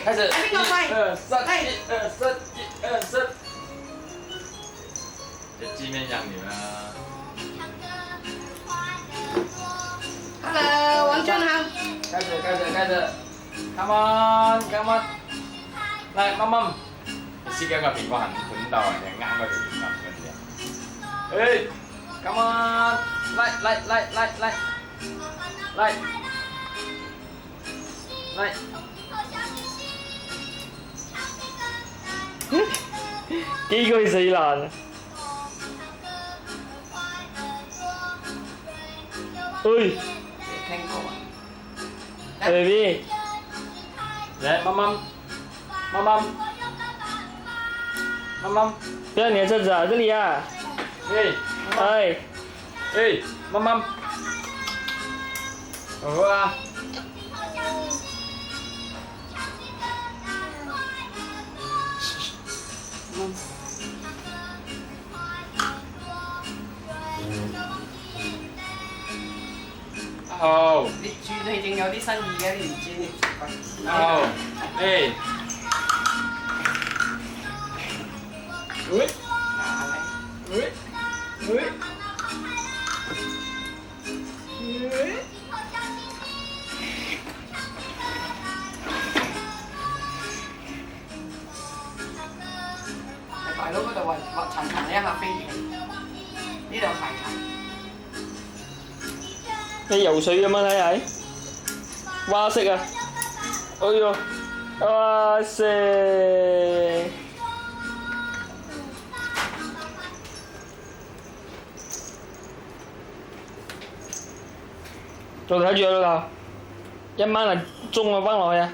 開始。邊個快？一二三，一二三，一二三。就見面讓你們啊。Hello，王俊豪。開始。Come on，come on。嚟，蚊蚊。你試緊個蘋果很到啊，你啱嗰條蘋果嗰啲啊。誒 ，come on，嚟。幾句死爛。喂聽過啊，baby，來，媽媽，不要黏車子啊，這裡啊。哎，媽媽，好啊。好。你仲有啲新意嘅，你唔知你好，誒。喂。大佬嗰度滑層層一下飛起，呢度排層。你游水咁樣睇係？蛙式啊！哎呦，哇塞！做睇住啊老豆，一晚嚟中我翻落去啊！